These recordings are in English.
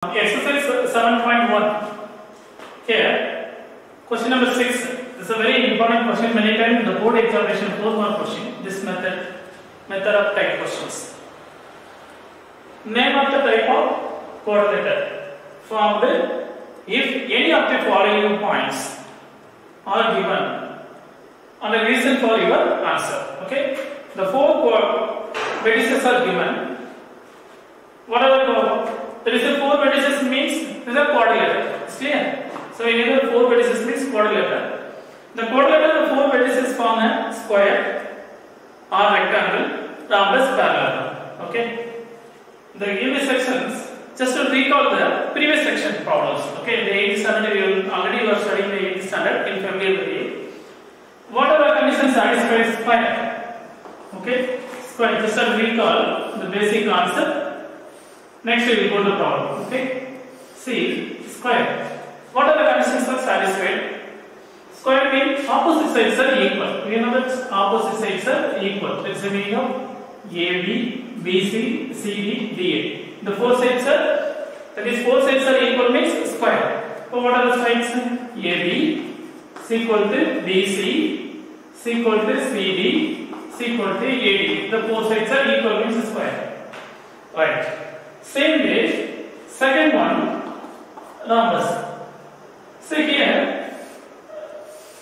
Exercise 7.1. Here, question number 6. This is a very important question. Many times in the board examination, 4-mark question. This method of type questions. Name of the type of quadrilateral formed if any of the following points are given and the reason for your answer. Okay, the 4 vertices are given. What are the there is a 4 vertices means this is a quadrilateral. It's clear. So in either 4 vertices means quadrilateral. The quadrilateral, the 4 vertices form a square or rectangle, rhombus, parallelogram. Okay. The given sections, just to recall the previous section problems. Okay. The 8th standard, already you are studying the 8th standard in February. What are the conditions satisfied square? Okay. Square. Just to recall the basic concept. Next we will go to the problem. Okay. See, square. What are the conditions are satisfied? Square means opposite sides are equal. We know that opposite sides are equal. That's the meaning of AB, BC, CD, DA. The 4 sides are, that is 4 sides are equal means square. So what are the sides? AB is equal to BC is equal to CD is equal to AD. The 4 sides are equal means square. Right. Same way, second one, rhombus. So here,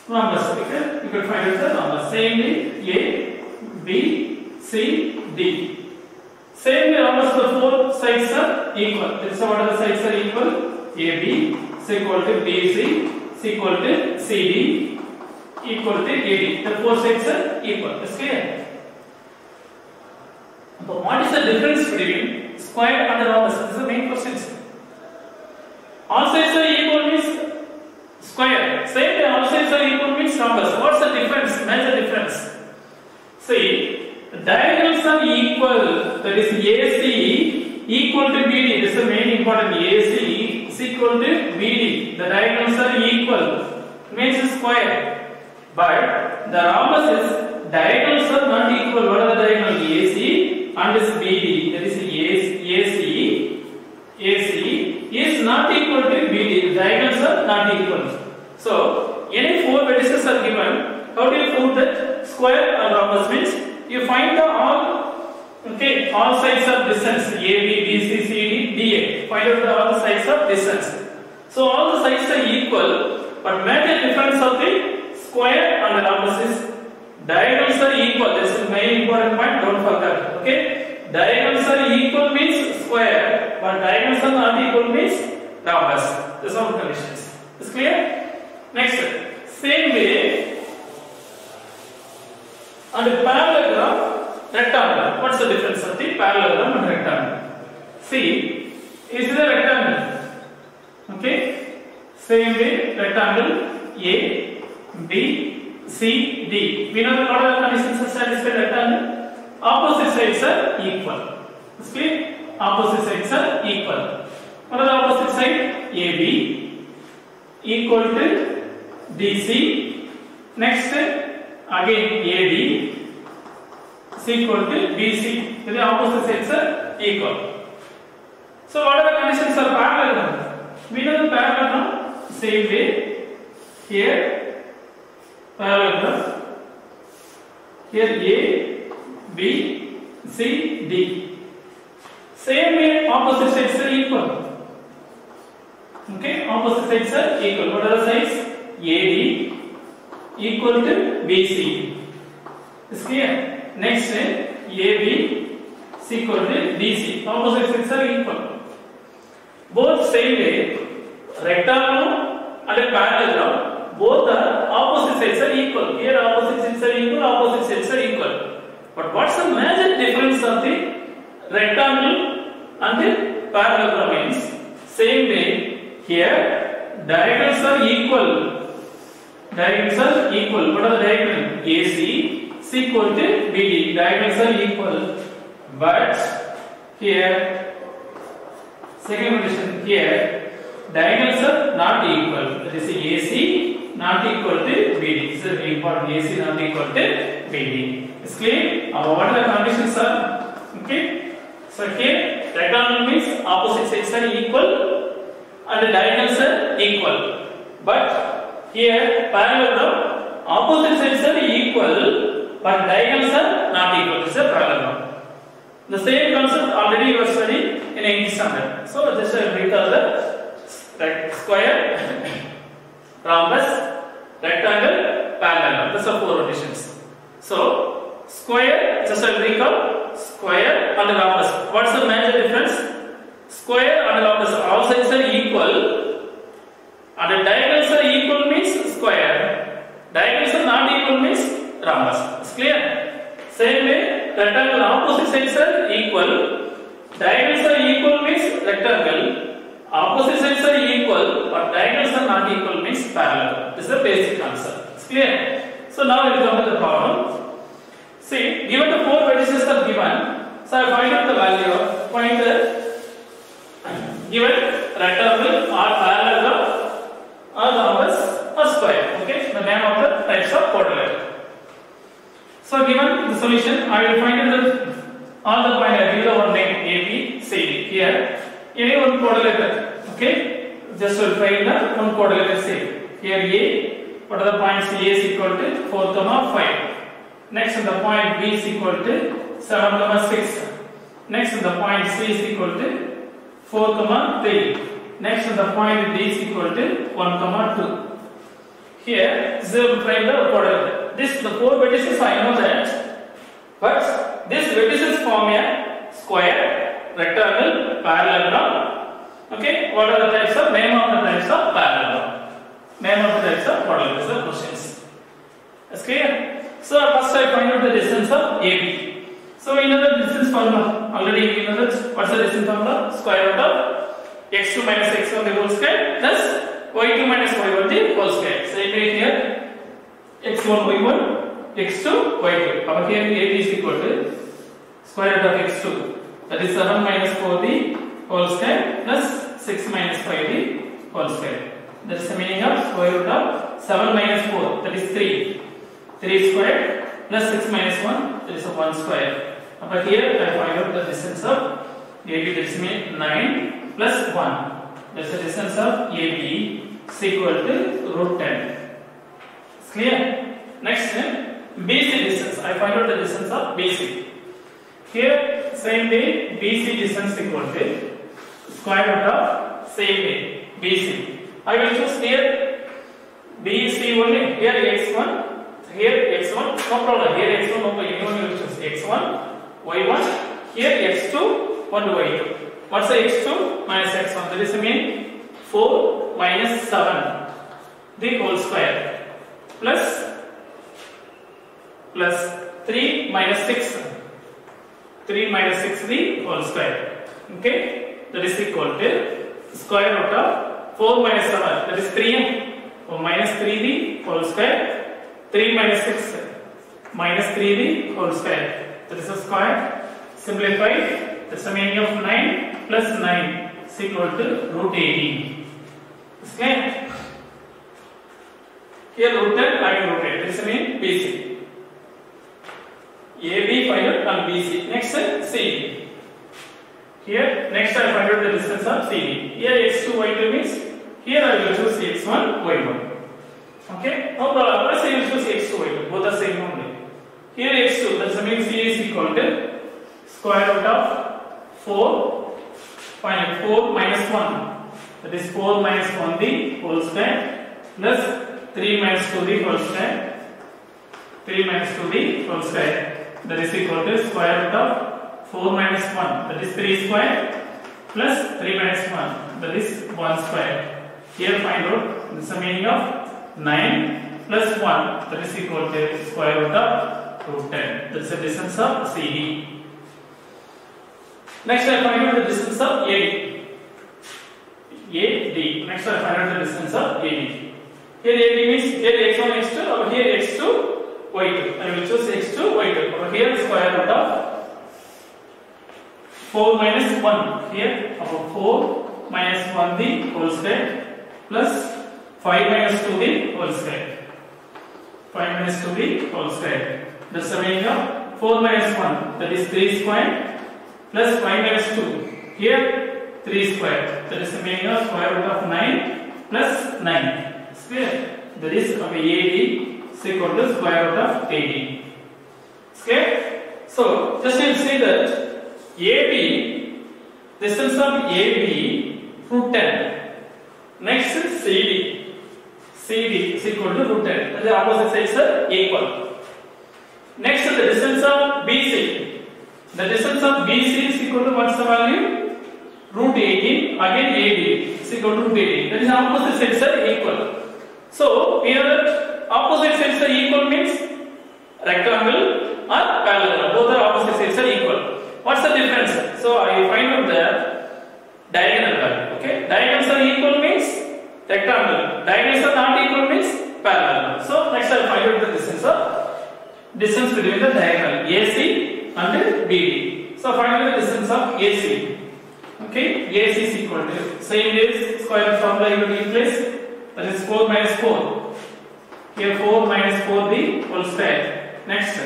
rhombus, okay? You can find out the rhombus. Same way, A, B, C, D. Same way, rhombus, the 4 sides are equal. So what are the sides are equal? AB is equal to BC is equal to CD equal to AD. The 4 sides are equal. It's clear. But what is the difference between square and the rhombus? This is the main question. All sides are equal means square. Same way, all sides are equal means rhombus. What's the difference? Major difference. See, the diagonals are equal. That is AC equal to BD. This is the main important. AC is equal to BD. The diagonals are equal. Means square. But the rhombus is diagonals are not equal. What are the diagonals? AC and this BD, that is AC is not equal to BD. The diagonals are not equal. So, any 4 vertices are given. How do you prove that square or rhombus means? You find the all sides of distance A, B, B, C, C, D, D, A. Find out the all sides of distance. So, all the sides are equal, but major difference of the square and the rhombus is diagonals are equal. This is the main important point. Don't forget. Okay. Diagonals are equal means square, but diagonals are not equal means rhombus. These are the conditions. Is clear? Next, same way, and parallelogram, rectangle. What's the difference of the parallelogram and rectangle? See, is it a rectangle? Okay. Same way, rectangle A, B, C, D. We know that what are the conditions of satisfied rectangle? Opposite sides are equal. Is clear? Opposite sides are equal. What are the opposite side? AB equal to DC. Next, again AD is equal to BC. The opposite sides are equal. So what are the conditions of parallelogram? We know the parallelogram. Same way. Here parallelogram. Here A, B, C, D. Same way, opposite sides are equal. Okay, opposite sides are equal. What are the sides? AD equal to BC. Is clear? Next, AB is equal to DC. Opposite sides are equal. Both same way, rectangle and a parallelogram, both are opposite sides are equal. Here opposite sides are equal, opposite sides are equal. But what's the major difference of the rectangle and the parallelogram means? Same way, here diagonals are equal. Diagonals are equal. What are the diagonals? AC is equal to BD. Diagonals are equal. But here, second condition here, diagonals are not equal. That is AC not equal to BD. This is very important. AC not equal to BD. Is clear? What are the conditions are? Okay. So here rectangle means opposite sides are equal and the diagonals are equal. But here parallelogram, opposite sides are equal but diagonals are not equal. This is a parallelogram. The same concept already you are studying in 8th standard. So just recall the square, rhombus, rectangle, parallelogram. These are 4 rotations. So square, just recall, square and rhombus. What's the major difference? Square and rhombus, all sides are equal and the diagonals are equal means square. Diagonals are not equal means rhombus. It's clear? Same way, rectangle opposite sides are equal. Diagonals are equal means rectangle. Opposite sides are equal but diagonals are not equal means parallel. This is the basic concept. It's clear? So now we will come to the problem. See, given the 4 vertices are given, so I find out the value of pointer given rectangle or parallelogram or rhombus or square. Okay, the name of the types of quadrilateral. So given the solution, I will find out all the pointer given one name A, B, C, D. Here, any one quadrilateral. Okay, just will find the one quadrilateral C. Here A, what are the points? A is equal to 4, 5. Next, the point B is equal to 7, 6. Next, the point C is equal to 4, 3. Next, the point D is equal to 1, 2. Here, 0 find the quadrilateral. This the 4 vertices I know that, but this vertices form a square, rectangle, parallelogram. Okay, what are the types of name of the types of parallelogram? Name of the types of quadrilateral questions. Is clear? So first I find out the distance of AB. So we know the distance formula. Already we know that what's the distance formula? Square root of x2 minus x1 the whole square plus y2 minus y1 the whole square. So here x1 y1 x2 y2. Over here AB is equal to square root of x2. That is 7 minus 4 the whole square plus 6 minus 5 the whole square. That is the meaning of square root of 7 minus 4. That is 3. 3 square plus 6 minus 1. That is a 1 square. Over here I find out the distance of AB. That is 9 plus 1. That is the distance of AB is equal to root 10. Clear? Next, BC distance. I find out the distance of BC. Here, same way, BC distance equal to square root of same way, BC. I will choose here BC only. Here x1, here x1, no problem. Here x1, no problem. Anyone will choose x1, y1. Here x2, 1 to y2. What's the x2 minus x1? That is mean 4 minus 7 the whole square. Plus 3 minus 6. 3 minus 6 the whole square. Okay, that is equal to square root of 4 minus 7. That is 3m. So minus 3 the whole square. 3 minus 6 minus 3 the whole square. That is a square. Simplify. That's the meaning of 9 plus 9 is equal to root 18. Okay. Here root 10, I will root 8. This means BC. AB find out on BC. Next CD. Here next I find out the distance of CD. Here x2 y2 means here I will choose x1 y1. Okay, no problem. First I will choose x2 y2. Both are same only. Here x2, that means C is equal to square root of 4. Find 4 minus 1. That is 4 minus 1 the whole square plus 3 minus 2 the whole square. 3 minus 2 the whole square. That is equal to square root of 4 minus 1. That is 3 square plus 3 minus 1. That is 1 square. Here find out this is the meaning of 9 plus 1. That is equal to square root of root 10. That is the distance of CD. Next I find out the distance of AD. AD. Next I find out the distance of AD. Here AD means here x1, x2, over here x2, y2. I will choose x2, y2. Over here square root of 4 minus 1. Here over 4 minus 1 the whole square plus 5 minus 2 the whole square. 5 minus 2 the whole square. That's the meaning of 4 minus 1. That is 3 square plus 5 minus 2. Here 3 square. That is the meaning of square root of 9 plus 9. It's clear. That is of AD is equal to square root of 18. It's clear. So just you see that AB, distance of AB root 10. Next is CD. CD is equal to root 10. The opposite sides are equal. Next is the distance of BC. The distance of BC is equal to what's the value? Root 18. Again AD is equal to root 18. That is opposite sides are equal. So here opposite sides are equal means rectangle or parallelogram. Both are opposite sides are equal. What's the difference? So I find out the diagonal value. Okay, diagonals are equal means rectangle. Diagonals are not equal means parallel. So next I'll find out the distance between the diagonal AC and BD. So find out the distance of AC. Okay, AC is equal to same as square root formula you will replace. That is 4 minus 4. Here 4 minus 4 the whole square. Next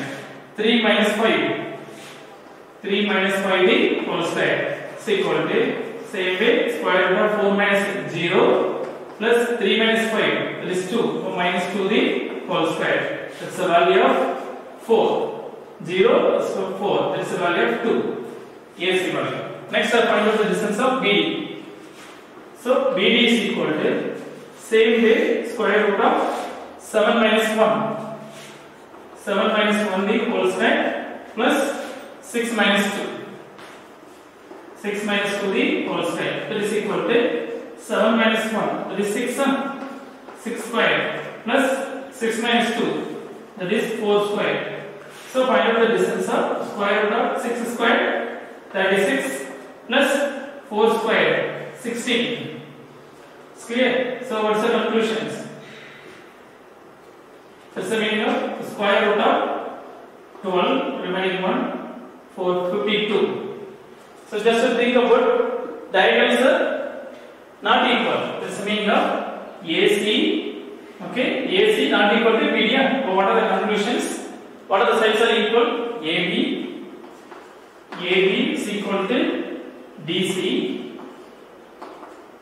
3 minus 5. 3 minus 5 the whole square is equal to same way square root of 4 minus 0 plus 3 minus 5, that is 2. So minus 2 the whole square. That's the value of 4. 0 is 4. That's the value of 2. AC value. Next I'll find out the distance of BD. So BD is equal to same way square root of 7 minus 1. 7 minus 1 the whole square plus 6 minus 2. 6 minus 2 the whole square. That is equal to 7 minus 1. That is 6. 6 square plus 6 minus 2. That is 4 square. So find out the distance of square root of 6 square. 36 plus 4 square. 16. It's clear. So what's the conclusions? That's the meaning of square root of 12 remaining 1 for 52. So just to think about diagonals are not equal. That's the meaning of AC. Okay, AC not equal to BD. What are the conclusions? What are the sides are equal? AB. AB is equal to DC.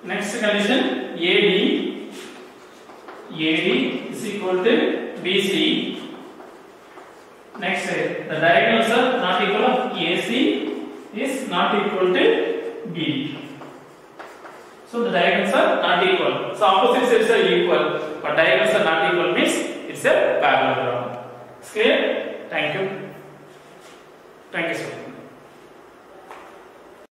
Next condition AD. AD is equal to BC. Next the diagonals are not equal of AC is not equal to BD. So the diagonals are not equal. So opposite sides are equal, but diagonals are not equal means it's a parallelogram. It's clear? Thank you. Thank you, sir.